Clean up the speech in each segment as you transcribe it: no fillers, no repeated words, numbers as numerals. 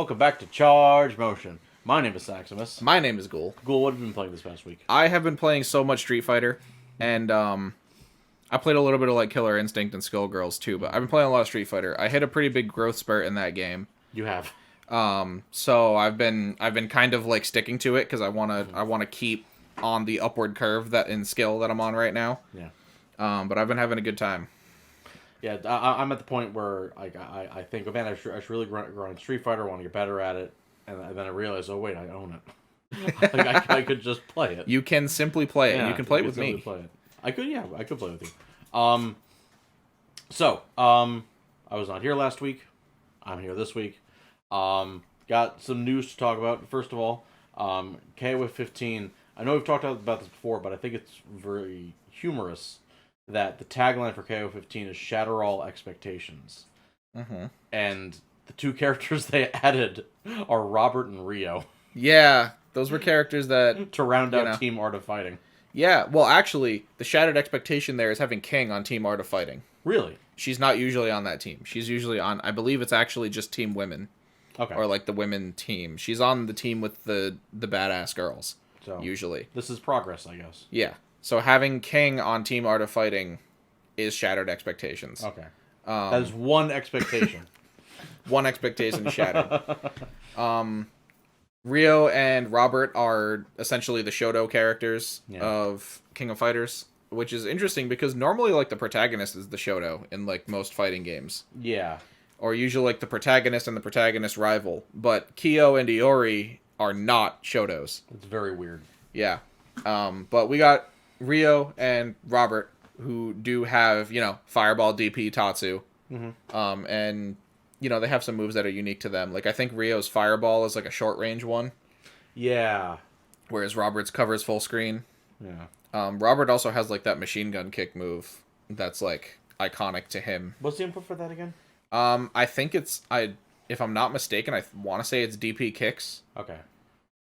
Welcome back to Charge Motion. My name is Saximus. My name is Ghoul. Ghoul, what have you been playing this past week? I have been playing so much Street Fighter, and I played a little bit of like Killer Instinct and Skullgirls too, but I've been playing a lot of Street Fighter. I hit a pretty big growth spurt in that game. You have. So I've been kind of like sticking to it because I wanna keep on the upward curve that in skill that I'm on right now. Yeah. But I've been having a good time. Yeah, I'm at the point where I think, oh man, I should really grind Street Fighter. I want to get better at it, and then I realize, oh wait, I own it. I could just play it. You can simply play it. Yeah, and you can play it with me. Play it. I could play with you. So I was not here last week. I'm here this week. Got some news to talk about. First of all, KOF 15. I know we've talked about this before, but I think it's very humorous that the tagline for KO 15 is "Shatter all expectations," and the two characters they added are Robert and Rio. Yeah, those were characters that to round out Team Art of Fighting. Yeah, well, actually, the shattered expectation there is having King on Team Art of Fighting. Really? She's not usually on that team. She's usually on, I believe it's actually just Team Women. Okay. Or like the women team. She's on the team with the badass girls. So usually. This is progress, I guess. Yeah. So having King on Team Art of Fighting is shattered expectations. Okay. That is one expectation. One expectation shattered. Rio and Robert are essentially the Shoto characters of King of Fighters, which is interesting because normally like the protagonist is the Shoto in like most fighting games. Yeah. Or usually like the protagonist and the protagonist rival, but Kyo and Iori are not Shotos. It's very weird. Yeah. But we got Rio and Robert, who do have, Fireball, DP, Tatsu. And, they have some moves that are unique to them. Like, I think Rio's Fireball is like a short-range one. Yeah. Whereas Robert's covers full screen. Yeah. Robert also has, like, that machine gun kick move that's, like, iconic to him. What's the input for that again? I think it's... If I'm not mistaken, I want to say it's DP kicks. Okay.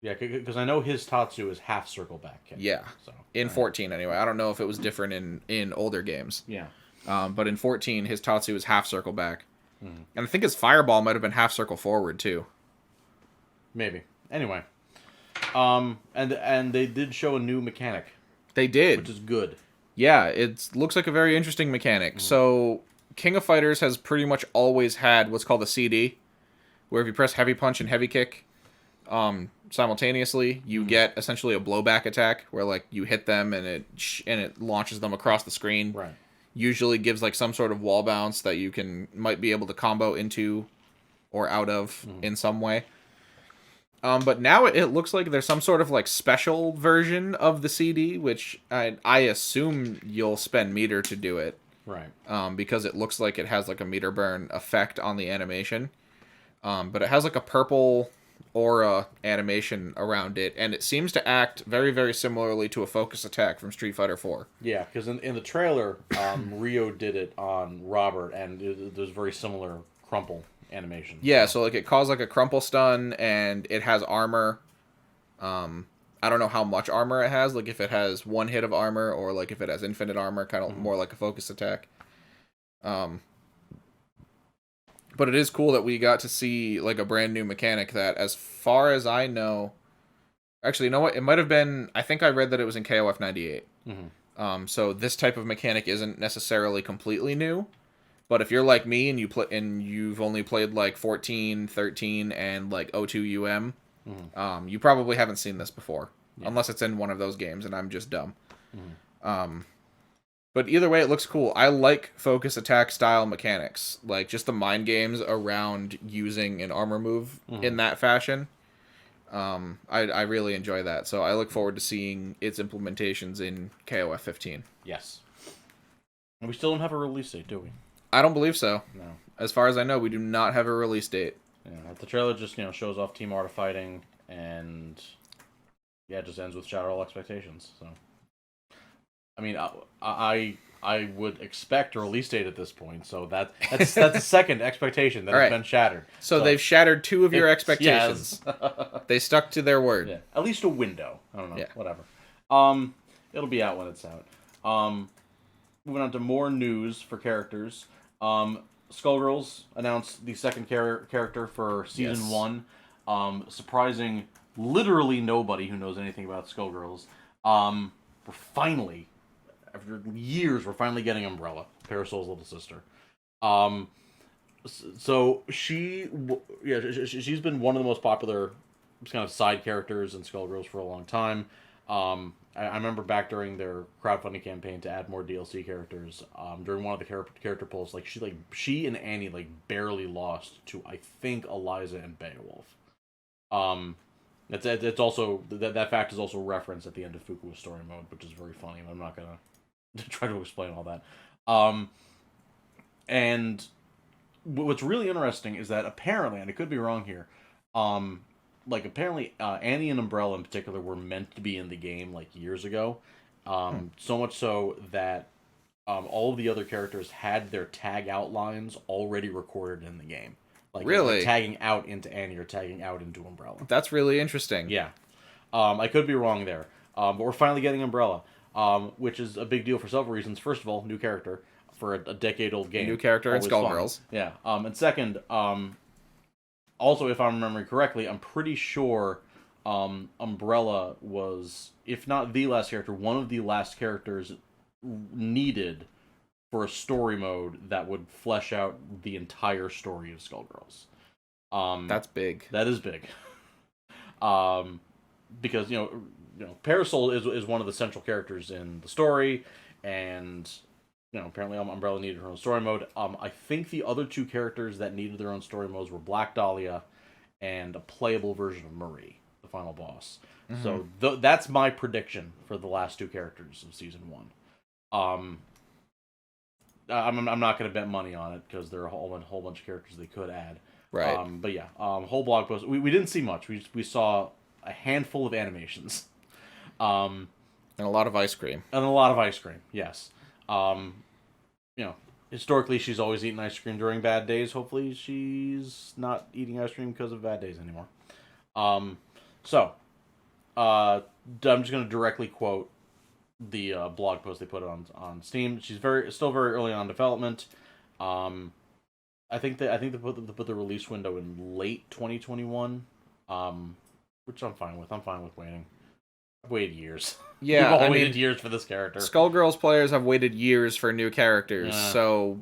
Yeah, because I know his Tatsu is half circle back kick. Yeah. So in 14, anyway. I don't know if it was different in older games. Yeah. But in 14, his Tatsu is half circle back. And I think his Fireball might have been half circle forward, too. Maybe. Anyway. And they did show a new mechanic. They did. Which is good. Yeah, it looks like a very interesting mechanic. So, King of Fighters has pretty much always had what's called a CD, where if you press heavy punch and heavy kick simultaneously, you get essentially a blowback attack, where like you hit them and it launches them across the screen. Right. Usually gives like some sort of wall bounce that you might be able to combo into or out of in some way. But now it looks like there's some sort of like special version of the CD, which I assume you'll spend meter to do it. Right. Because it looks like it has like a meter burn effect on the animation. But it has like a purple aura animation around it, and it seems to act very, very similarly to a focus attack from Street Fighter 4. Yeah, because in the trailer, Rio did it on Robert, and there's very similar crumple animation. Yeah, so like it caused like a crumple stun, and it has armor. I don't know how much armor it has, like if it has one hit of armor, or like if it has infinite armor, kind of more like a focus attack. But it is cool that we got to see like a brand new mechanic that, as far as I know, actually, you know what? It might have been. I think I read that it was in KOF 98. So this type of mechanic isn't necessarily completely new. But if you're like me and you've only played like 14, 13, and like 02 UM, you probably haven't seen this before, unless it's in one of those games, and I'm just dumb. But either way, it looks cool. I like focus attack style mechanics. Like, just the mind games around using an armor move in that fashion. I really enjoy that. So I look forward to seeing its implementations in KOF 15. Yes. And we still don't have a release date, do we? I don't believe so. No. As far as I know, we do not have a release date. Yeah, the trailer just, shows off Team Art of Fighting, and it just ends with Shatter All Expectations, so... I mean, I would expect a release date at this point, so that's the second expectation that has been shattered. So they've shattered two of your expectations. Yes. They stuck to their word. Yeah. At least a window. I don't know. Yeah. Whatever. It'll be out when it's out. Moving on to more news for characters. Skullgirls announced the second character for season 1. Surprising literally nobody who knows anything about Skullgirls. We're finally, after years, we're finally getting Umbrella, Parasol's little sister. So she's been one of the most popular kind of side characters in Skullgirls for a long time. I remember back during their crowdfunding campaign to add more DLC characters. During one of the character polls, she and Annie barely lost to, I think, Eliza and Beowulf. It's also that fact is also referenced at the end of Fukua's story mode, which is very funny. I'm not gonna try to explain all that. And what's really interesting is that apparently, and I could be wrong here, apparently Annie and Umbrella in particular were meant to be in the game years ago. So much so that all of the other characters had their tag outlines already recorded in the game. Really? Tagging out into Annie or tagging out into Umbrella. That's really interesting. Yeah. I could be wrong there. But we're finally getting Umbrella, which is a big deal for several reasons. First of all, new character for a decade-old game. New character in Skullgirls. Yeah. And second, also, if I'm remembering correctly, I'm pretty sure Umbrella was, if not the last character, one of the last characters needed for a story mode that would flesh out the entire story of Skullgirls. That's big. That is big. Because Parasol is one of the central characters in the story, and apparently Umbrella needed her own story mode. I think the other two characters that needed their own story modes were Black Dahlia and a playable version of Marie, the final boss. Mm-hmm. So that's my prediction for the last two characters of season 1. I'm not going to bet money on it because there are a whole bunch of characters they could add. Right. But yeah, whole blog post. We didn't see much. We saw a handful of animations. And a lot of ice cream. Yes. Historically she's always eaten ice cream during bad days. Hopefully she's not eating ice cream because of bad days anymore. I'm just going to directly quote the blog post they put on Steam. She's still very early on development. I think they put the release window in late 2021, which I'm fine with. I'm fine with waiting. I've waited years. Yeah, We've all waited years for this character. Skullgirls players have waited years for new characters, so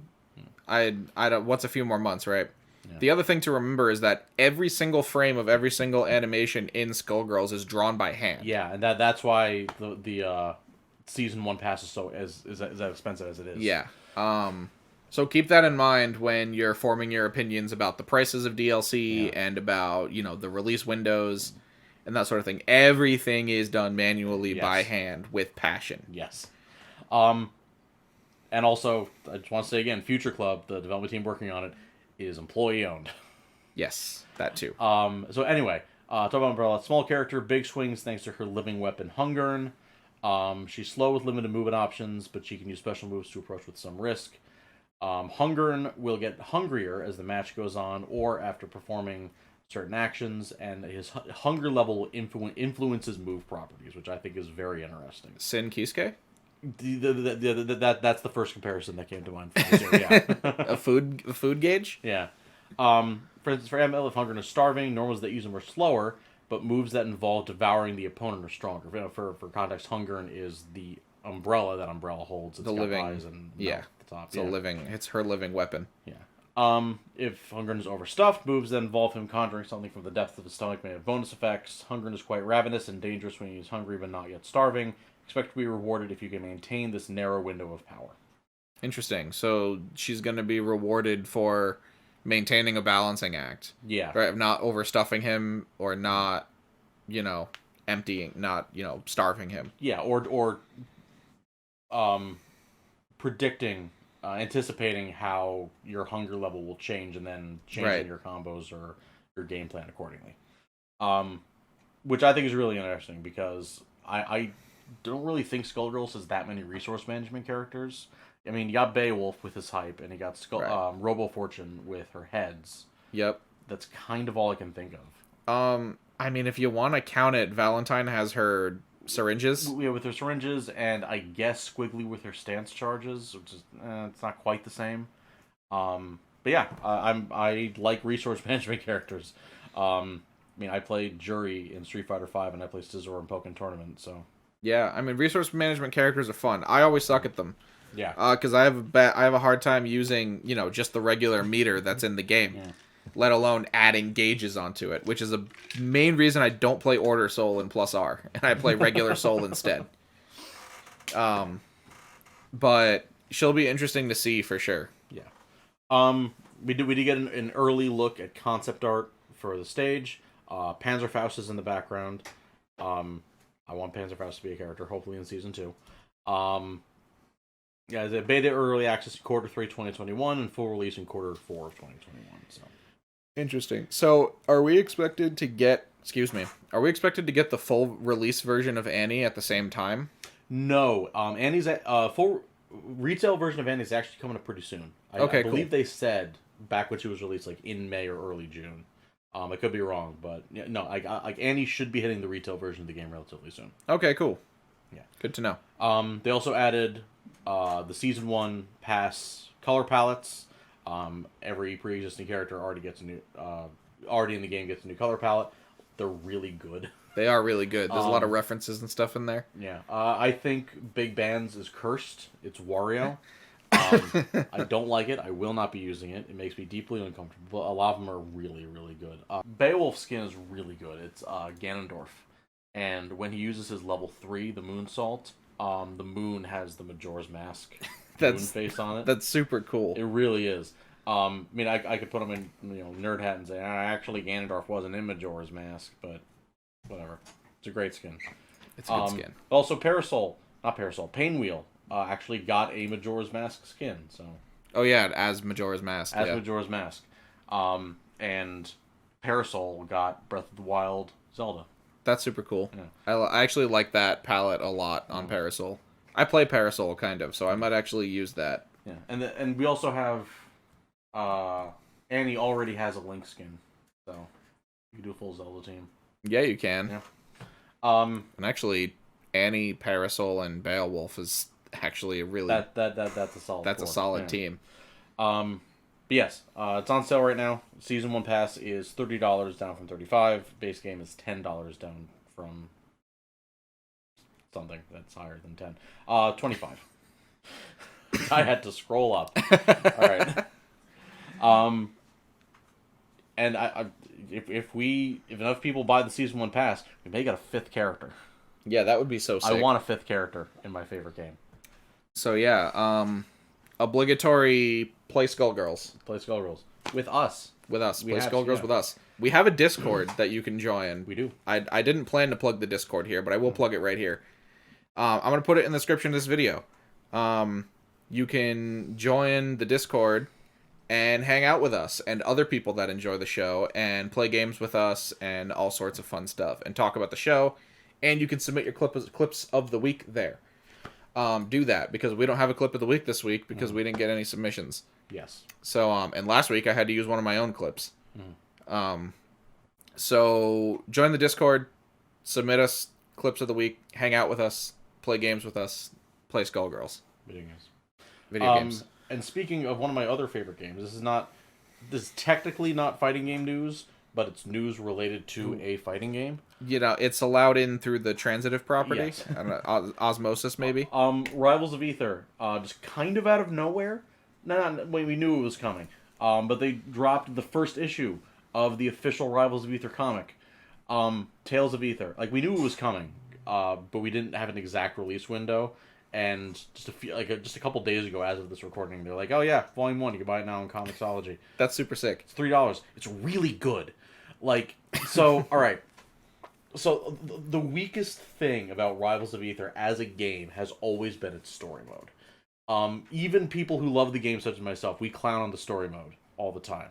I don't. What's a few more months, right? Yeah. The other thing to remember is that every single frame of every single animation in Skullgirls is drawn by hand. Yeah, and that's why the season 1 pass is so as expensive as it is. Yeah. So keep that in mind when you're forming your opinions about the prices of DLC and about the release windows and that sort of thing. Everything is done manually by hand with passion. Yes. And also, I just want to say again, Future Club, the development team working on it, is employee owned. Yes, that too. So anyway, talk about Umbrella. Small character, big swings thanks to her living weapon, Hungern. She's slow with limited movement options, but she can use special moves to approach with some risk. Hungern will get hungrier as the match goes on, or after performing certain actions, and his hunger level influences move properties, which I think is very interesting. Sin Kisuke? That's the first comparison that came to mind. Yeah. a food gauge? Yeah. For instance, for ML, if Hungern is starving, normals that use him are slower, but moves that involve devouring the opponent are stronger. For context, Hungern is the umbrella that Umbrella holds. It's got living eyes and at the top. It's her living weapon. Yeah. If Hungern is overstuffed, moves that involve him conjuring something from the depths of his stomach may have bonus effects. Hungern is quite ravenous and dangerous when he is hungry but not yet starving. Expect to be rewarded if you can maintain this narrow window of power. Interesting. So she's going to be rewarded for maintaining a balancing act. Yeah. Right? Not overstuffing him or not, emptying, not, starving him. Yeah, or predicting, anticipating how your hunger level will change and then changing your combos or your game plan accordingly. Which I think is really interesting because I don't really think Skullgirls has that many resource management characters. I mean, you got Beowulf with his hype, and you got Robo Fortune with her heads. Yep. That's kind of all I can think of. I mean, if you want to count it, Valentine has her syringes. Yeah, with her syringes, and I guess Squiggly with her stance charges, which is it's not quite the same. But But yeah, I like resource management characters. I mean, I played Jury in Street Fighter V, and I play Scizor in Pokken Tournament. So Yeah, I mean, resource management characters are fun. I always suck at them. yeah, Because I have a hard time using just the regular meter that's in the game, let alone adding gauges onto it, which is a main reason I don't play Order Soul and Plus R, and I play regular Soul instead. But she'll be interesting to see for sure. Yeah. We did get an early look at concept art for the stage. Panzerfaust is in the background. I want Panzerfaust to be a character, hopefully in Season 2. Yeah, the beta early access in Q3 2021 and full release in Q4 of 2021. So interesting. So, are we expected to get the full release version of Annie at the same time? No, Annie's full retail version of Annie is actually coming up pretty soon. I believe they said back when she was released, like in May or early June. I could be wrong, but yeah, no, like Annie should be hitting the retail version of the game relatively soon. Okay, cool. Yeah, good to know. They also added the Season 1 pass color palettes. Every pre-existing character already in the game gets a new color palette. They're really good. They are really good. There's a lot of references and stuff in there. Yeah. I think Big Bands is cursed. It's Wario. I don't like it. I will not be using it. It makes me deeply uncomfortable. A lot of them are really, really good. Beowulf skin is really good. It's Ganondorf. And when he uses his level 3, the Moon Salt, the moon has the Majora's Mask moon face on it. That's super cool. It really is. I mean, I could put him in nerd hat and say, actually Ganondorf wasn't in Majora's Mask, but whatever. It's a great skin. It's a good skin. Also, Painwheel actually got a Majora's Mask skin. So. Oh yeah, as Majora's Mask. Majora's Mask. And Parasol got Breath of the Wild Zelda. That's super cool. Yeah. I actually like that palette a lot on Parasol. I play Parasol kind of, so I might actually use that. Yeah, and we also have Annie already has a Link skin, so you can do a full Zelda team. Yeah, you can. Yeah. And actually, Annie, Parasol, and Beowulf is actually a really that's a solid. That's a solid team. But yes, it's on sale right now. Season 1 pass is $30, down from $35. Base game is $10, down from something that's higher than 10. 25. I had to scroll up. All right. And if enough people buy the Season 1 pass, we may get a 5th character. Yeah, that would be so sick. I want a 5th character in my favorite game. So yeah, obligatory play Skullgirls. Play Skullgirls. With us. Play Skullgirls with us. We have a Discord that you can join. We do. I didn't plan to plug the Discord here, but I will plug it right here. I'm going to put it in the description of this video. You can join the Discord and hang out with us and other people that enjoy the show and play games with us and all sorts of fun stuff and talk about the show. And you can submit your clips of the week there. Do that because we don't have a clip of the week this week because we didn't get any submissions. Yes. So and last week I had to use one of my own clips. So join the Discord, submit us clips of the week, hang out with us, play games with us, play Skullgirls. Video games. And speaking of one of my other favorite games, this is technically not fighting game news, but it's news related to a fighting game. It's allowed in through the transitive property. Yes. I don't know, osmosis maybe. Rivals of Aether, just kind of out of nowhere. We knew it was coming. But they dropped the first issue of the official Rivals of Aether comic. Tales of Aether. Like, we knew it was coming, but we didn't have an exact release window. And just a couple days ago, as of this recording, they're like, "Oh yeah, Volume 1, you can buy it now in Comixology." That's super sick. It's $3. It's really good. Like, so, all right. So the weakest thing about Rivals of Aether as a game has always been its story mode. Even people who love the game, such as myself, we clown on the story mode all the time.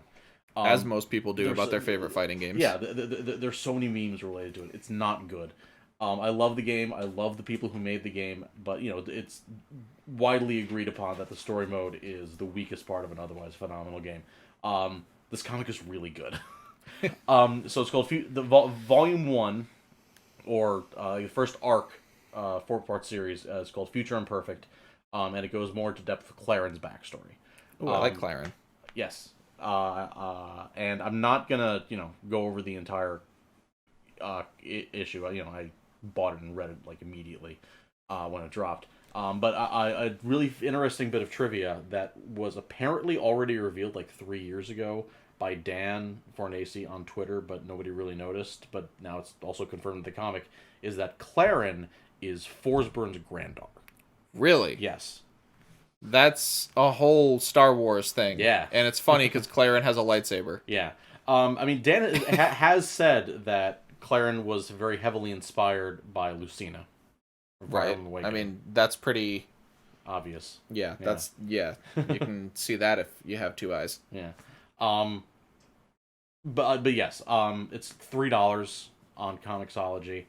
As most people do about their favorite fighting games. Yeah, there's so many memes related to it. It's not good. I love the game. I love the people who made the game, but it's widely agreed upon that the story mode is the weakest part of an otherwise phenomenal game. This comic is really good. So it's called Volume 1, or the first arc, 4-part series. It's called Future Imperfect, and it goes more into depth with Claren's backstory. Ooh, I like Claren. Yes. And I'm not gonna, go over the entire issue. I bought it and read it like immediately when it dropped. But a really interesting bit of trivia that was apparently already revealed like 3 years ago by Dan Fornace on Twitter, but nobody really noticed. But now it's also confirmed in the comic, is that Claren is Forsburn's granddaughter. Really? Yes. That's a whole Star Wars thing. Yeah. And it's funny because Claren has a lightsaber. Yeah. I mean, Dan has said that Claren was very heavily inspired by Lucina. Right. I mean, that's pretty obvious. Yeah, that's you can see that if you have two eyes. Yeah. But yes, it's $3 on Comixology.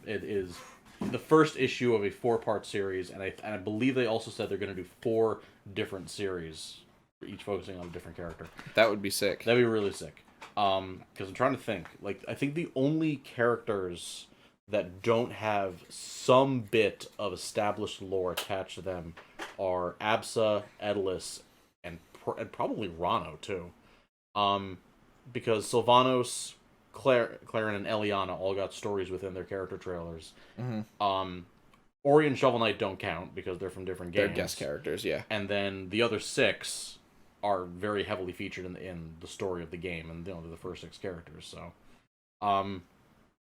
It is the first issue of a 4-part series, and I believe they also said they're going to do 4 different series, each focusing on a different character. That would be sick. That'd be really sick. Because I'm trying to think. Like, I think the only characters that don't have some bit of established lore attached to them are Absa, Edelis, and probably Rano too. Because Sylvanos, Claren, and Eliana all got stories within their character trailers. Mm-hmm. Ori and Shovel Knight don't count because they're from different games. They're guest characters, yeah. And then the other 6 are very heavily featured in the story of the game, and they're the first 6 characters. So,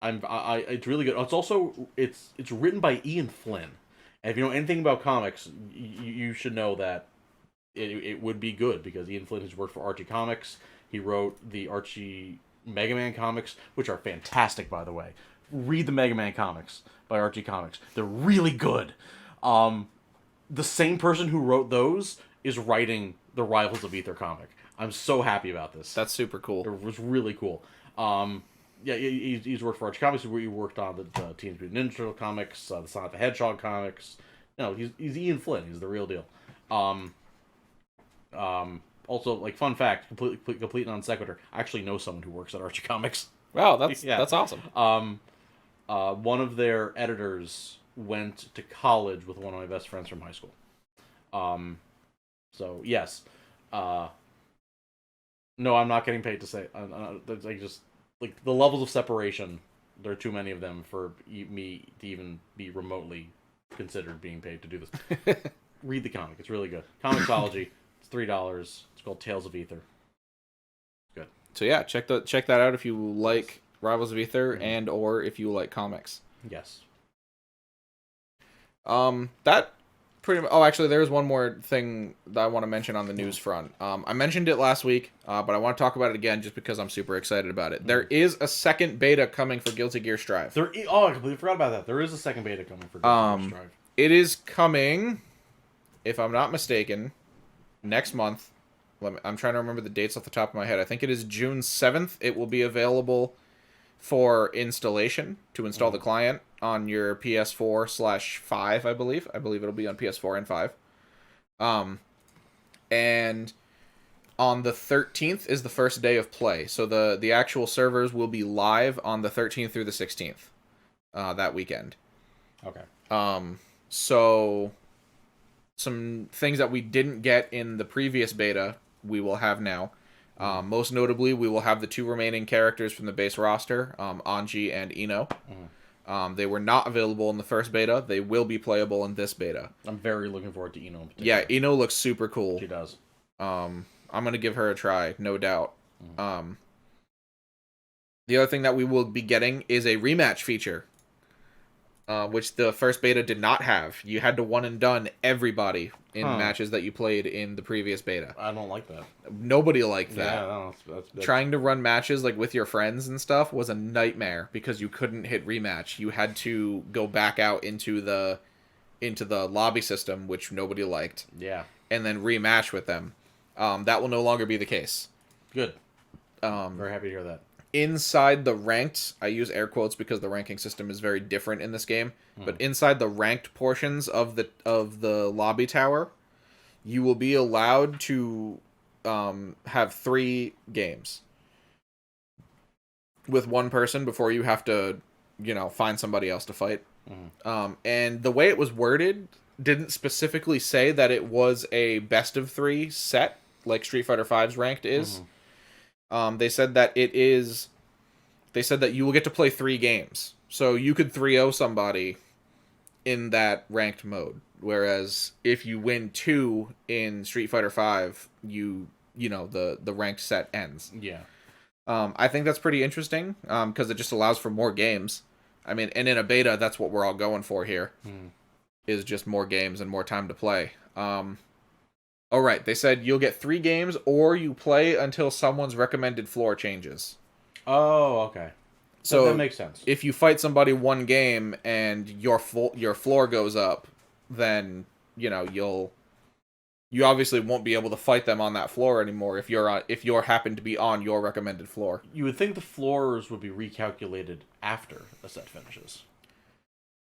it's really good. It's also it's written by Ian Flynn, and if you know anything about comics, you should know that it would be good because Ian Flynn has worked for Archie Comics. He wrote the Archie Mega Man comics, which are fantastic, by the way. Read the Mega Man comics by Archie Comics. They're really good. The same person who wrote those is writing the Rivals of Aether comic. I'm so happy about this. That's super cool. It was really cool. Yeah, he's worked for Archie Comics. He worked on the Teenage Mutant Ninja Turtle comics, the Sonic the Hedgehog comics. No, he's Ian Flynn. He's the real deal. Also, like, fun fact, complete non sequitur. I actually know someone who works at Archie Comics. Wow, that's awesome. One of their editors went to college with one of my best friends from high school. So yes, no, I'm not getting paid to say. Like the levels of separation, there are too many of them for me to even be remotely considered being paid to do this. Read the comic; it's really good. Comixology. It's $3. It's called Tales of Aether. Good. So yeah, check that out if you like Rivals of Aether and or if you like comics. Yes. That pretty much. Oh, actually, there's one more thing that I want to mention on the news front. I mentioned it last week, but I want to talk about it again just because I'm super excited about it. There is a second beta coming for Guilty Gear Strive. I completely forgot about that. There is a second beta coming for Guilty Gear Strive. It is coming, if I'm not mistaken, next month. I'm trying to remember the dates off the top of my head. I think it is June 7th. It will be available for installation, to install the client on your PS4/5, I believe. I believe it'll be on PS4 and 5. And on the 13th is the first day of play. So the actual servers will be live on the 13th through the 16th that weekend. Okay. So some things that we didn't get in the previous beta, we will have now. Most notably, we will have the 2 remaining characters from the base roster, Anji and Ino. They were not available in the first beta. They will be playable in this beta. I'm very looking forward to Ino in particular. Yeah, Ino looks super cool. She does. I'm going to give her a try, no doubt. The other thing that we will be getting is a rematch feature, which the first beta did not have. You had to one and done everybody in matches that you played in the previous beta. I don't like that. Nobody liked that. Yeah, no, that's... Trying to run matches like with your friends and stuff was a nightmare because you couldn't hit rematch. You had to go back out into the lobby system, which nobody liked. Yeah. And then rematch with them. That will no longer be the case. Good. Very happy to hear that. Inside the ranked, I use air quotes because the ranking system is very different in this game, but inside the ranked portions of the lobby tower, you will be allowed to have 3 games with one person before you have to, find somebody else to fight. And the way it was worded didn't specifically say that it was a best of 3 set. like Street Fighter V's ranked is. They said that it is. They said that you will get to play 3 games, so you could 3-0 somebody in that ranked mode. Whereas if you win 2 in Street Fighter V, you know the ranked set ends. Yeah. I think that's pretty interesting because it just allows for more games. I mean, and in a beta, that's what we're all going for here, is just more games and more time to play. All right, they said you'll get 3 games, or you play until someone's recommended floor changes. Oh, okay. So that makes sense. If you fight somebody 1 game and your floor goes up, then you obviously won't be able to fight them on that floor anymore if you're happen to be on your recommended floor. You would think the floors would be recalculated after a set finishes.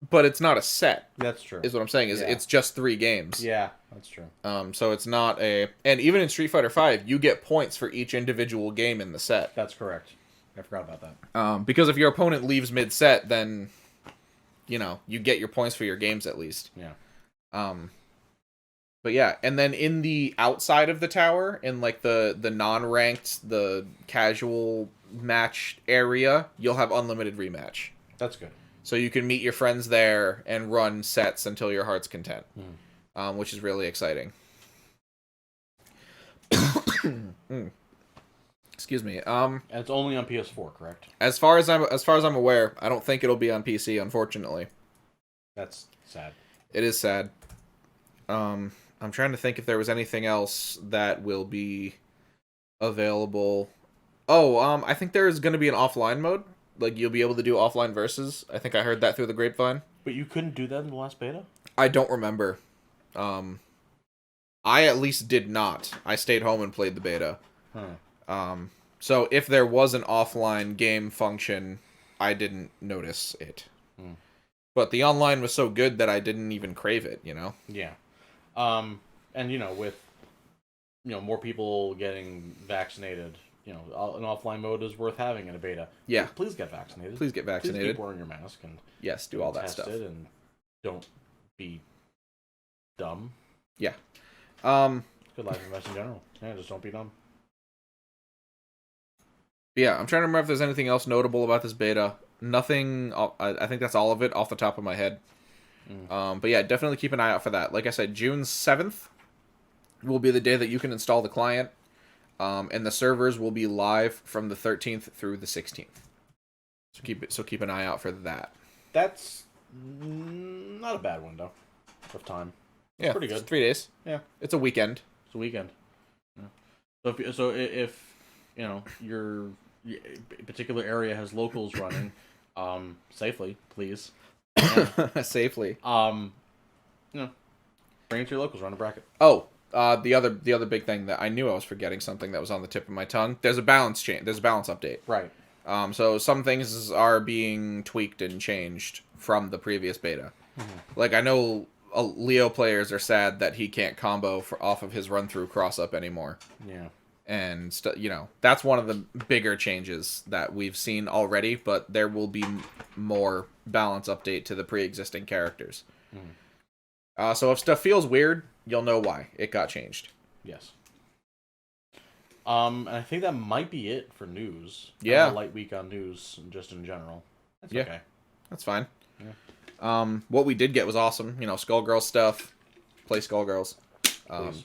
But it's not a set. That's true. Is what I'm saying. It's just 3 games. Yeah, that's true. So it's not and even in Street Fighter V, you get points for each individual game in the set. That's correct. I forgot about that. Because if your opponent leaves mid-set, then you get your points for your games at least. Yeah. But yeah, and then in the outside of the tower, in like the non-ranked, the casual match area, you'll have unlimited rematch. That's good. So you can meet your friends there and run sets until your heart's content, which is really exciting. Excuse me. And it's only on PS4, correct? As far as I'm aware, I don't think it'll be on PC, unfortunately. That's sad. It is sad. I'm trying to think if there was anything else that will be available. Oh, I think there is going to be an offline mode. Like, you'll be able to do offline versus. I think I heard that through the grapevine. But you couldn't do that in the last beta? I don't remember. I at least did not. I stayed home and played the beta. So if there was an offline game function, I didn't notice it. But the online was so good that I didn't even crave it, Yeah. And with more people getting vaccinated, an offline mode is worth having in a beta. Yeah. Please get vaccinated. Please get vaccinated. Please keep wearing your mask and yes, do all that stuff. And don't be dumb. Yeah. Good life advice in general. Yeah, just don't be dumb. Yeah, I'm trying to remember if there's anything else notable about this beta. Nothing. I think that's all of it off the top of my head. But yeah, definitely keep an eye out for that. Like I said, June 7th will be the day that you can install the client, and the servers will be live from the 13th through the 16th. So keep an eye out for that. That's not a bad window of time. It's yeah, pretty good. It's 3 days. Yeah, it's a weekend. It's a weekend. Yeah. So if your particular area has locals running, safely, please. Safely. Bring it to your locals, run a bracket. Oh, the other big thing that I knew I was forgetting something that was on the tip of my tongue. There's a balance change. There's a balance update. Right. So some things are being tweaked and changed from the previous beta. Like I know Leo players are sad that he can't combo off of his run through cross up anymore. Yeah. And that's one of the bigger changes that we've seen already, but there will be more balance update to the pre-existing characters. So if stuff feels weird, you'll know why it got changed. Yes. And I think that might be it for news. Yeah. A light week on news, just in general. That's yeah. Okay. That's fine. Yeah. What we did get was awesome. Skullgirls stuff. Play Skullgirls.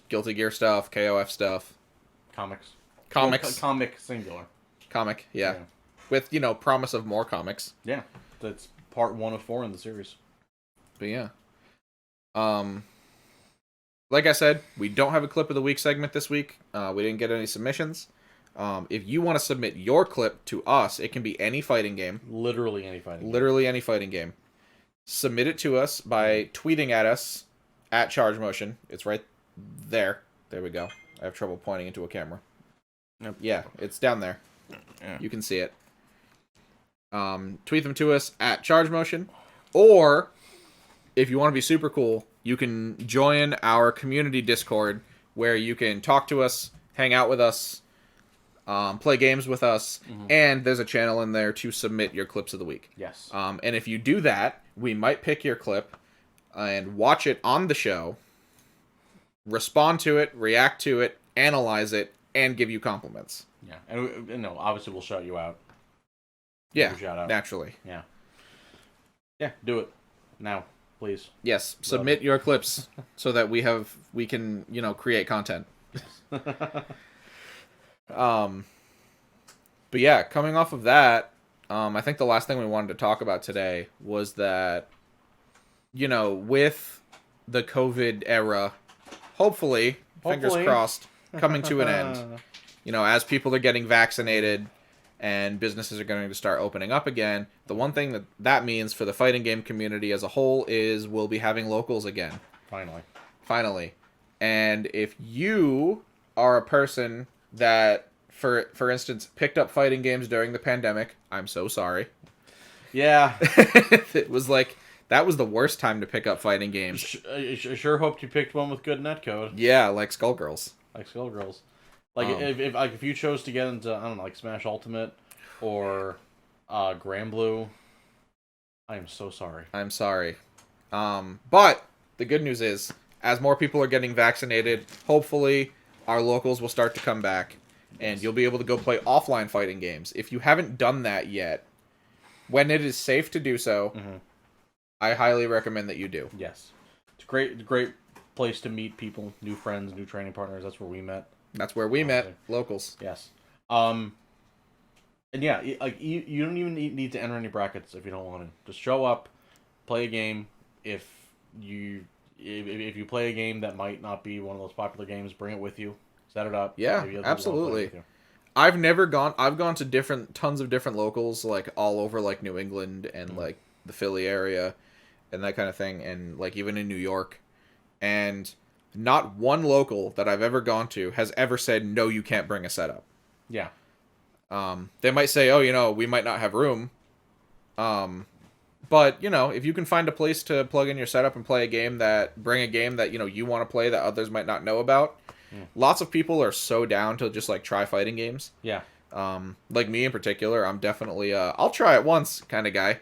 Guilty Gear stuff. KOF stuff. Comics. Comic singular. Comic, yeah. With, promise of more comics. Yeah. That's part 1 of 4 in the series. But yeah. Like I said, we don't have a clip of the week segment this week. We didn't get any submissions. If you want to submit your clip to us, it can be any fighting game. Literally any fighting game. Literally any fighting game. Submit it to us by tweeting at us at Charge Motion. It's right there. There we go. I have trouble pointing into a camera. Yeah, it's down there. Yeah. You can see it. Tweet them to us at Charge Motion. Or, if you want to be super cool, you can join our community Discord where you can talk to us, hang out with us, play games with us, and there's a channel in there to submit your clips of the week. Yes. And if you do that, we might pick your clip and watch it on the show, respond to it, react to it, analyze it, and give you compliments. Yeah, and no, obviously we'll shout you out. Yeah, Shout out. naturally. Yeah. Yeah, do it now, please. Yes, submit your clips so that we can, create content. But yeah, coming off of that, I think the last thing we wanted to talk about today was that, with the COVID era, hopefully, fingers crossed, coming to an end, as people are getting vaccinated and businesses are going to start opening up again, the one thing that means for the fighting game community as a whole is we'll be having locals again. Finally. And if you are a person that, for instance, picked up fighting games during the pandemic, I'm so sorry. Yeah. It was like, that was the worst time to pick up fighting games. I sure hoped you picked one with good netcode. Yeah, like Skullgirls. Like, if you chose to get into, I don't know, like Smash Ultimate or Grand Blue, I am so sorry. I'm sorry. But the good news is, as more people are getting vaccinated, hopefully our locals will start to come back, and you'll be able to go play offline fighting games. If you haven't done that yet, when it is safe to do so, I highly recommend that you do. Yes. It's a great place to meet people, new friends, new training partners. That's where we met. That's where we met, locals. Yes. And yeah, like you don't even need to enter any brackets if you don't want to. Just show up, play a game. If you play a game that might not be one of those popular games, bring it with you. Set it up. Yeah, absolutely. I've gone to tons of different locals, like all over like New England and like the Philly area and that kind of thing, and like even in New York, and not one local that I've ever gone to has ever said, no, you can't bring a setup. Yeah. They might say, oh, we might not have room. But, if you can find a place to plug in your setup and play bring a game that, you want to play that others might not know about. Lots of people are so down to just, like, try fighting games. Yeah. Like me in particular, I'm definitely, I'll try it once kind of guy.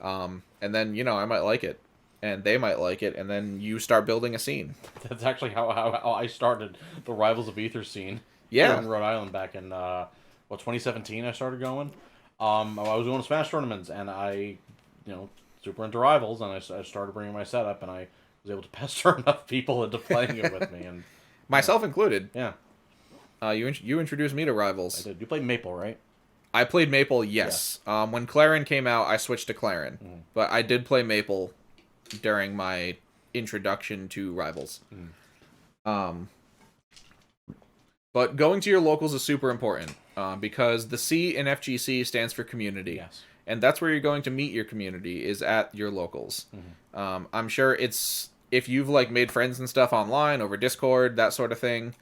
And then, I might like it. And they might like it, and then you start building a scene. That's actually how I started the Rivals of Aether scene. Yeah. Here in Rhode Island back in, 2017 I started going. I was going to Smash tournaments, and I, super into Rivals, and I started bringing my setup, and I was able to pester enough people into playing it with me. And myself included. Yeah. You introduced me to Rivals. I did. You played Maple, right? I played Maple, yes. Yeah. When Clarin came out, I switched to Clarin. But I did play Maple during my introduction to Rivals. But going to your locals is super important because the C in FGC stands for community. Yes. And that's where you're going to meet your community, is at your locals. I'm sure if you've like made friends and stuff online over Discord, that sort of thing,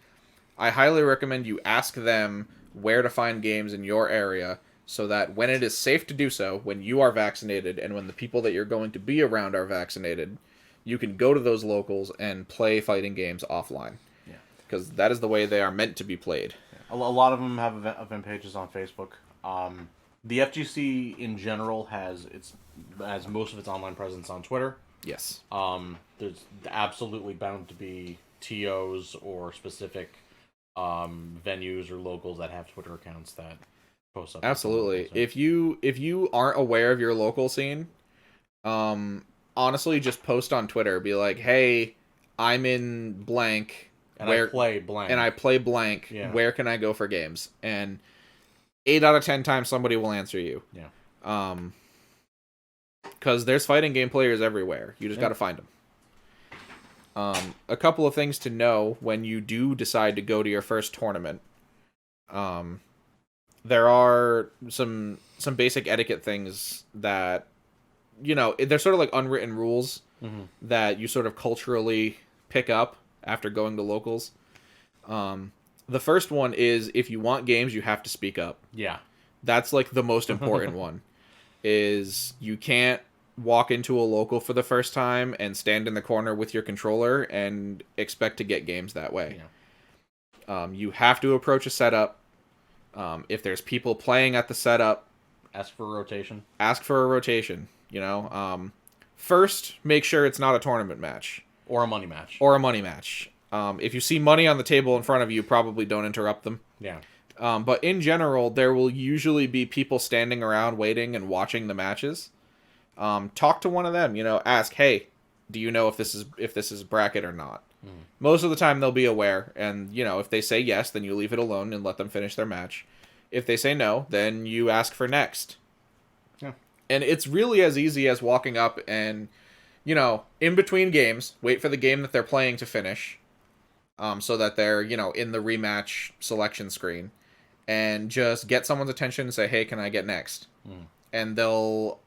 I highly recommend you ask them where to find games in your area, so that when it is safe to do so, when you are vaccinated and when the people that you're going to be around are vaccinated, you can go to those locals and play fighting games offline. Yeah. Because that is the way they are meant to be played. Yeah. A lot of them have event pages on Facebook. The FGC in general has most of its online presence on Twitter. Yes. There's absolutely bound to be TOs or specific venues or locals that have Twitter accounts that post up. Absolutely. If you aren't aware of your local scene, honestly, just post on Twitter. Be like, hey, I'm in blank. And I play blank. And I play blank. Yeah. Where can I go for games? And 8 out of 10 times somebody will answer you. Yeah. Because there's fighting game players everywhere. You just got to find them. A couple of things to know when you do decide to go to your first tournament. There are some basic etiquette things that, they're sort of like unwritten rules that you sort of culturally pick up after going to locals. The first one is, if you want games, you have to speak up. Yeah. That's like the most important one. Is you can't walk into a local for the first time and stand in the corner with your controller and expect to get games that way. Yeah. You have to approach a setup. If there's people playing at the setup, ask for a rotation. First, make sure it's not a tournament match. Or a money match. If you see money on the table in front of you, probably don't interrupt them. Yeah. But in general, there will usually be people standing around waiting and watching the matches. Talk to one of them. Ask, hey, do you know if this is bracket or not? Most of the time they'll be aware, and if they say yes, then you leave it alone and let them finish their match. If they say no, then you ask for next. Yeah. And it's really as easy as walking up and, in between games, wait for the game that they're playing to finish, so that they're, in the rematch selection screen, and just get someone's attention and say, hey, can I get next? And they'll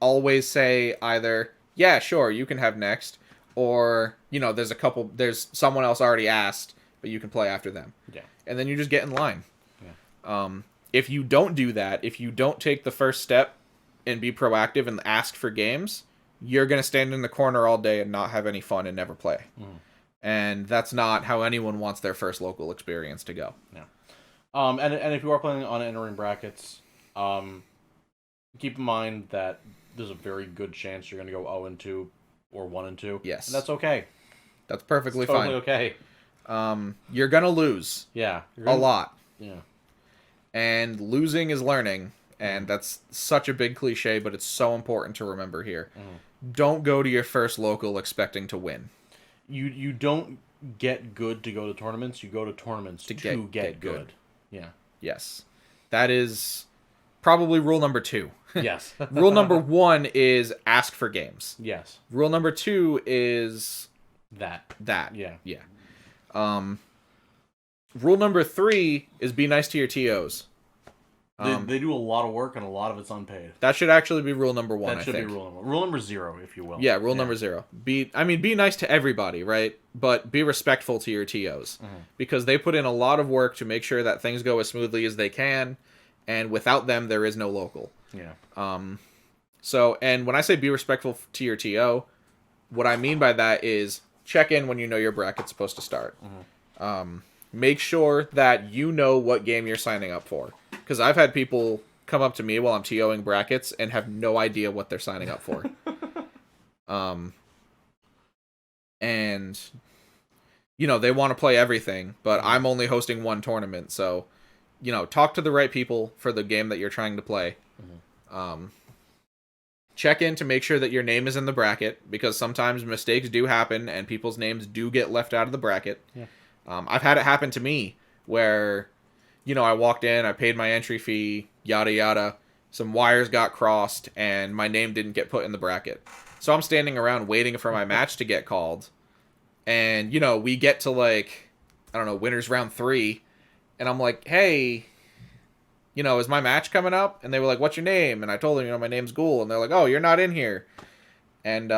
always say either, yeah, sure, you can have next, or, there's someone else already asked, but you can play after them. Yeah. And then you just get in line. Yeah. If you don't do that, if you don't take the first step and be proactive and ask for games, you're going to stand in the corner all day and not have any fun and never play. And that's not how anyone wants their first local experience to go. Yeah. And if you are planning on entering brackets, keep in mind that there's a very good chance you're going to go 0-2 or 1-2. Yes. And that's okay. That's perfectly Totally fine. Okay. You're going to lose. Yeah. A lot. Yeah. And losing is learning. And that's such a big cliche, but it's so important to remember here. Don't go to your first local expecting to win. You don't get good to go to tournaments. You go to tournaments to get good. Yeah. Yes. That is probably rule number 2. Yes. Rule number 1 is ask for games. Yes. Rule number 2 is that. Yeah. Yeah. Rule number 3 is be nice to your TOs. They do a lot of work and a lot of it's unpaid. That should actually be rule number 1, I think. That should be rule number 0, if you will. Yeah, rule number 0. Be nice to everybody, right? But be respectful to your TOs. Because they put in a lot of work to make sure that things go as smoothly as they can, and without them, there is no local. Yeah. So, and when I say be respectful to your TO, what I mean by that is check in when you know your bracket's supposed to start. Make sure that you know what game you're signing up for. Because I've had people come up to me while I'm TOing brackets and have no idea what they're signing up for. And, they want to play everything, but I'm only hosting one tournament. So, talk to the right people for the game that you're trying to play. Check in to make sure that your name is in the bracket, because sometimes mistakes do happen and people's names do get left out of the bracket. Yeah. I've had it happen to me where, I walked in, I paid my entry fee, yada yada, some wires got crossed, and my name didn't get put in the bracket. So I'm standing around waiting for my match to get called, and, we get to, winners round 3, and I'm like, hey, is my match coming up? And they were like, what's your name? And I told them, my name's Ghoul, and they're like, oh, you're not in here. And,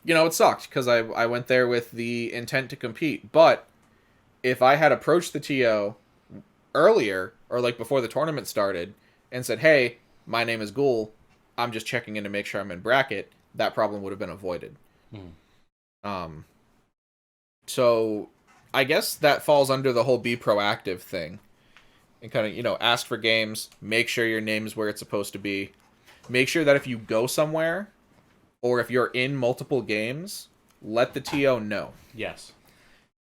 it sucked, because I went there with the intent to compete, but if I had approached the TO earlier, or before the tournament started, and said, hey, my name is Ghoul, I'm just checking in to make sure I'm in bracket, that problem would have been avoided. So I guess that falls under the whole be proactive thing, and kind of, ask for games, make sure your name is where it's supposed to be, make sure that if you go somewhere, or if you're in multiple games, let the TO know. Yes.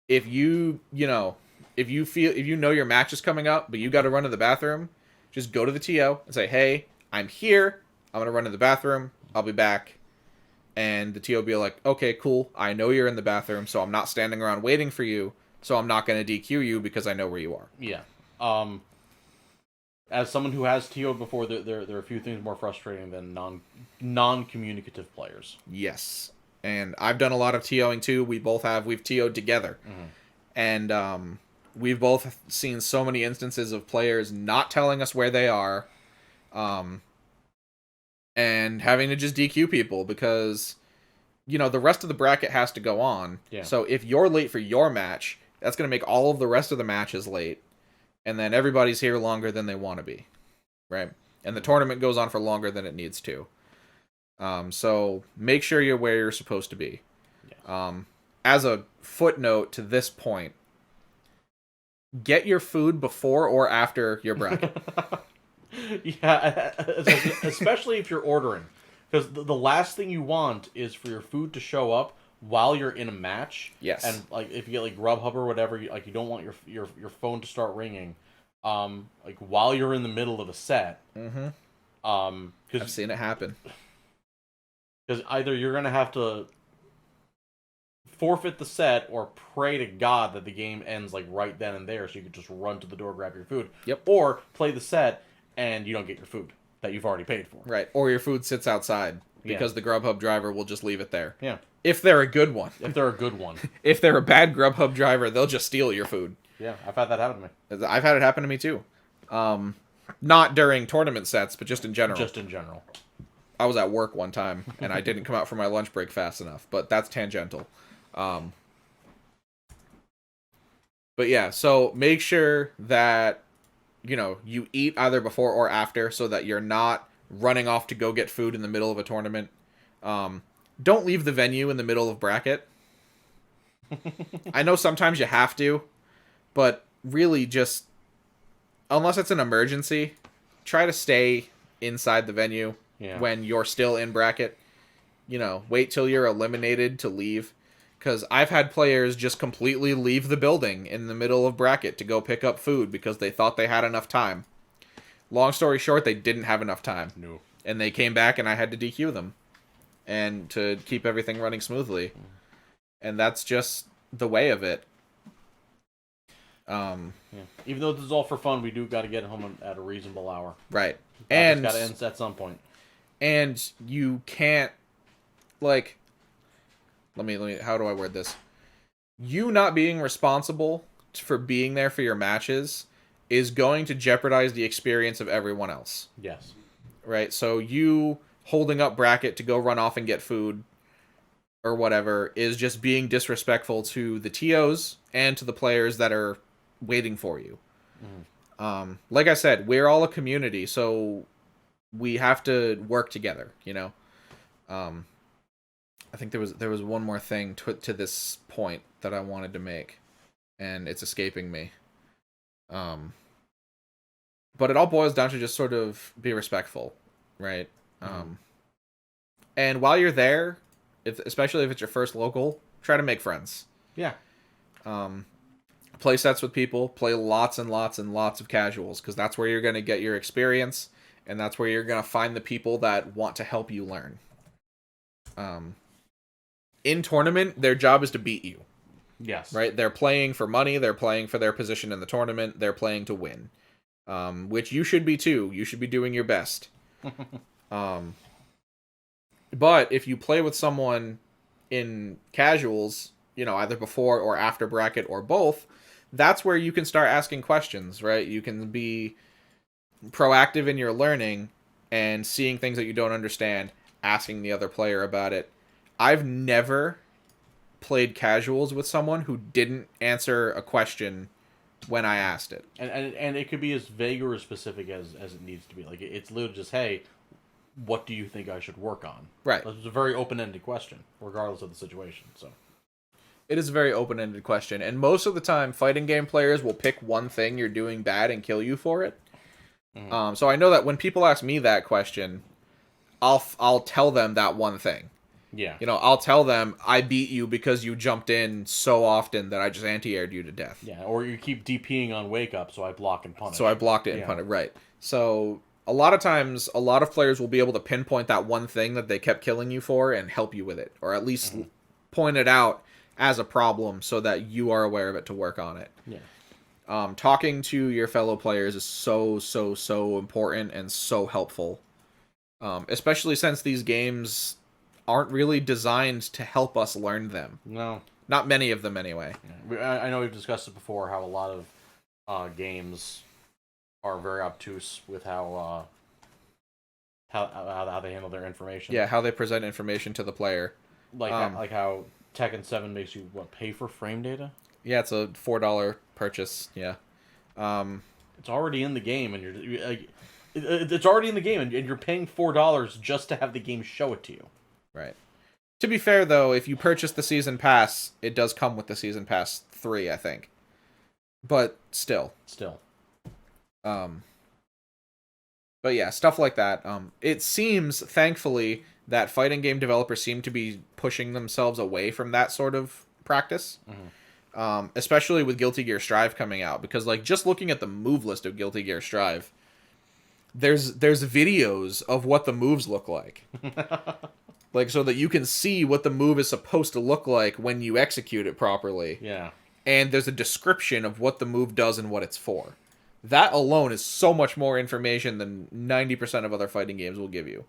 If you know your match is coming up, but you got to run to the bathroom, just go to the TO and say, hey, I'm here. I'm going to run to the bathroom. I'll be back. And the TO will be like, okay, cool. I know you're in the bathroom, so I'm not standing around waiting for you, so I'm not going to DQ you because I know where you are. Yeah. As someone who has TO'd before, there are a few things more frustrating than non-communicative players. Yes. And I've done a lot of TOing too. We've TO'd together. And we've both seen so many instances of players not telling us where they are, and having to just DQ people because, the rest of the bracket has to go on. Yeah. So if you're late for your match, that's going to make all of the rest of the matches late. And then everybody's here longer than they want to be, right? And the tournament goes on for longer than it needs to. So make sure you're where you're supposed to be. Yes. As a footnote to this point, get your food before or after your bracket. Yeah, especially if you're ordering. Because the last thing you want is for your food to show up while you're in a match. Yes. And like if you get like Grubhub or whatever, you don't want your phone to start ringing, like while you're in the middle of a set. Mm-hmm. Because I've seen it happen. Because either you're gonna have to forfeit the set or pray to God that the game ends like right then and there, so you can just run to the door, grab your food. Yep. Or play the set and you don't get your food that you've already paid for. Right. Or your food sits outside because the Grubhub driver will just leave it there. Yeah. If they're a good one. If they're a good one. If they're a bad Grubhub driver, they'll just steal your food. Yeah, I've had that happen to me. I've had it happen to me too. Not during tournament sets, but just in general. Just in general. I was at work one time, and I didn't come out for my lunch break fast enough, but that's tangential. But yeah, so make sure that, you eat either before or after so that you're not running off to go get food in the middle of a tournament. Don't leave the venue in the middle of bracket. I know sometimes you have to, but really just, unless it's an emergency, try to stay inside the venue when you're still in bracket. Wait till you're eliminated to leave. Because I've had players just completely leave the building in the middle of bracket to go pick up food because they thought they had enough time. Long story short, they didn't have enough time. No. And they came back and I had to DQ them. And to keep everything running smoothly. And that's just the way of it. Even though this is all for fun, we do got to get home at a reasonable hour. Right. And got to end at some point. And you can't, like... Let me. How do I word this? You not being responsible for being there for your matches is going to jeopardize the experience of everyone else. Yes. Right? So you holding up bracket to go run off and get food or whatever is just being disrespectful to the TOs and to the players that are waiting for you. Mm-hmm. Like I said, we're all a community, so we have to work together, I think there was one more thing to this point that I wanted to make, and it's escaping me. But it all boils down to just sort of be respectful, right? And while you're there, especially if it's your first local, try to make friends. Yeah. Play sets with people, play lots and lots and lots of casuals, because that's where you're going to get your experience, and that's where you're going to find the people that want to help you learn. In tournament, their job is to beat you. Yes. Right? They're playing for money. They're playing for their position in the tournament. They're playing to win. Which you should be too. You should be doing your best. But if you play with someone in casuals, either before or after bracket or both, that's where you can start asking questions, right? You can be proactive in your learning and seeing things that you don't understand, asking the other player about it. I've never played casuals with someone who didn't answer a question when I asked it. And it could be as vague or as specific as it needs to be. Like, it's literally just, hey, what do you think I should work on? Right. It's a very open-ended question, regardless of the situation. So it is a very open-ended question. And most of the time, fighting game players will pick one thing you're doing bad and kill you for it. Mm-hmm. So I know that when people ask me that question, I'll tell them that one thing. Yeah. I'll tell them, I beat you because you jumped in so often that I just anti-aired you to death. Yeah, or you keep DPing on wake up, so I block and punish. So I blocked it and punished. Right. So a lot of times, a lot of players will be able to pinpoint that one thing that they kept killing you for and help you with it. Or at least point it out as a problem so that you are aware of it to work on it. Yeah. Talking to your fellow players is so important and so helpful. Especially since these games aren't really designed to help us learn them. No. Not many of them, anyway. Yeah. I know we've discussed it before, how a lot of games are very obtuse with how they handle their information. Yeah, how they present information to the player. Like how Tekken 7 makes you, pay for frame data? Yeah, it's a $4 purchase, yeah. It's already in the game, and it's already in the game, and you're paying $4 just to have the game show it to you. Right. To be fair, though, if you purchase the Season Pass, it does come with the Season Pass 3, I think. But still. But yeah, stuff like that. It seems, thankfully, that fighting game developers seem to be pushing themselves away from that sort of practice. Especially with Guilty Gear Strive coming out, because like just looking at the move list of Guilty Gear Strive, there's videos of what the moves look like. Like, so that you can see what the move is supposed to look like when you execute it properly. Yeah. And there's a description of what the move does and what it's for. That alone is so much more information than 90% of other fighting games will give you.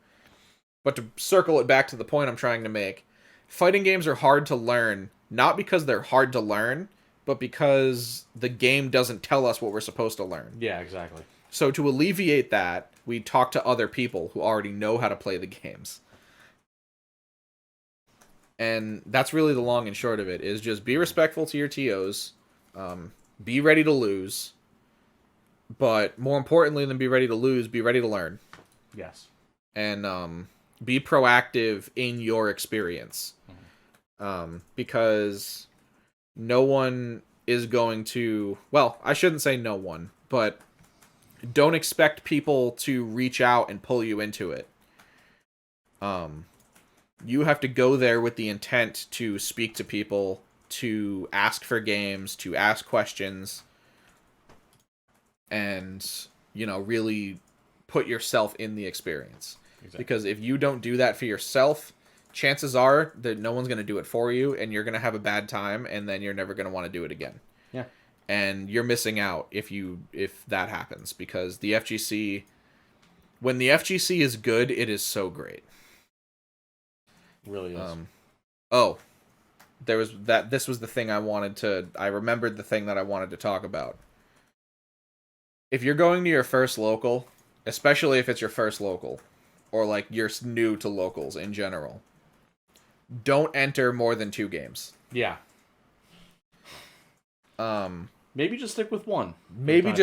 But to circle it back to the point I'm trying to make, fighting games are hard to learn, not because they're hard to learn, but because the game doesn't tell us what we're supposed to learn. Yeah, exactly. So to alleviate that, we talk to other people who already know how to play the games. And that's really the long and short of it, is just be respectful to your TOs, be ready to lose, but more importantly than be ready to lose, be ready to learn. Yes. And be proactive in your experience. Because no one is going to... Well, I shouldn't say no one, but don't expect people to reach out and pull you into it. You have to go there with the intent to speak to people, to ask for games, to ask questions, and, you know, really put yourself in the experience. Exactly. Because if you don't do that for yourself, chances are that no one's going to do it for you, and you're going to have a bad time, and then you're never going to want to do it again. Yeah. And you're missing out if that happens, because the FGC, when the FGC is good, it is so great. Really is. This was the thing I remembered the thing that I wanted to talk about. If you're going to your first local, especially if it's your first local, or like you're new to locals in general, don't enter more than 2 games. Yeah. Maybe just stick with one.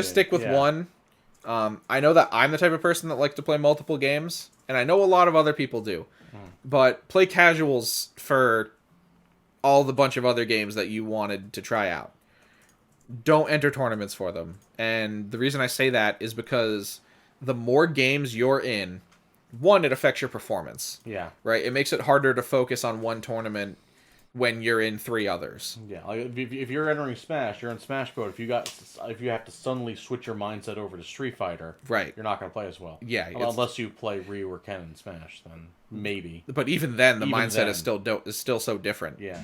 Stick with one. I know that I'm the type of person that likes to play multiple games, and I know a lot of other people do. But play casuals for all the bunch of other games that you wanted to try out. Don't enter tournaments for them. And the reason I say that is because the more games you're in, one, it affects your performance. Yeah. Right? It makes it harder to focus on one tournament when you're in 3 others. Yeah, like if you're entering Smash, you're in Smash mode. If you have to suddenly switch your mindset over to Street Fighter, right, you're not going to play as well. Yeah, unless you play Ryu or Ken in Smash, then maybe. But even then, the mindset is still so different. Yeah.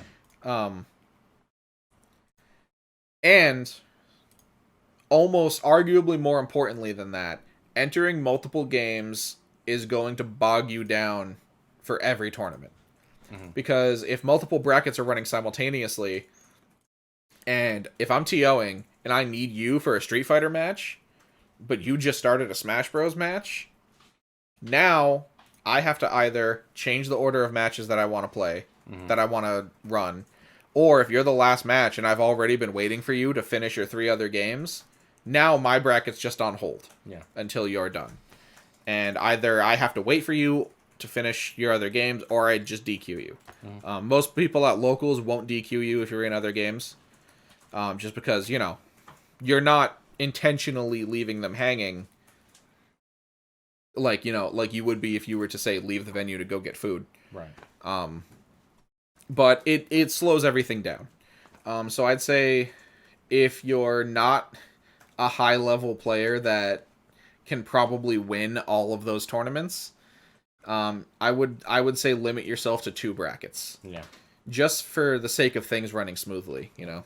And almost arguably more importantly than that, entering multiple games is going to bog you down for every tournament. Because if multiple brackets are running simultaneously, and if I'm TOing and I need you for a Street Fighter match, but you just started a Smash Bros match, now I have to either change the order of matches that I want to play, that I want to run, or if you're the last match and I've already been waiting for you to finish your 3 other games, now my bracket's just on hold until you're done. And either I have to wait for you to finish your other games, or I just DQ you. Most people at locals won't DQ you if you're in other games, just because, you know, you're not intentionally leaving them hanging like you would be if you were to, say, leave the venue to go get food. Right. But it slows everything down. So I'd say if you're not a high-level player that can probably win all of those tournaments, I would say limit yourself to 2 brackets. Yeah. Just for the sake of things running smoothly, you know.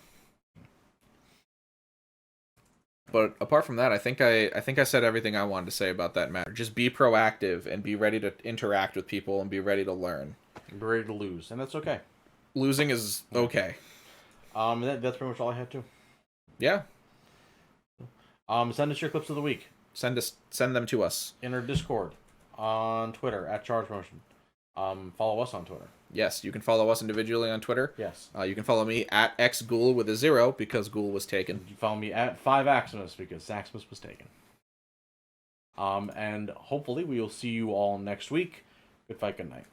But apart from that, I think I said everything I wanted to say about that matter. Just be proactive and be ready to interact with people and be ready to learn. Be ready to lose, and that's okay. Losing is okay. That's pretty much all I had to. Yeah. Send us your clips of the week. Send them to us in our Discord, on Twitter @ChargeMotion. Follow us on Twitter. Yes, you can follow us individually on Twitter. Yes. You can follow me @xghoul with a 0 because Ghoul was taken. You follow me @5Aximus because Saximus was taken. And hopefully we will see you all next week. Good fight, good night.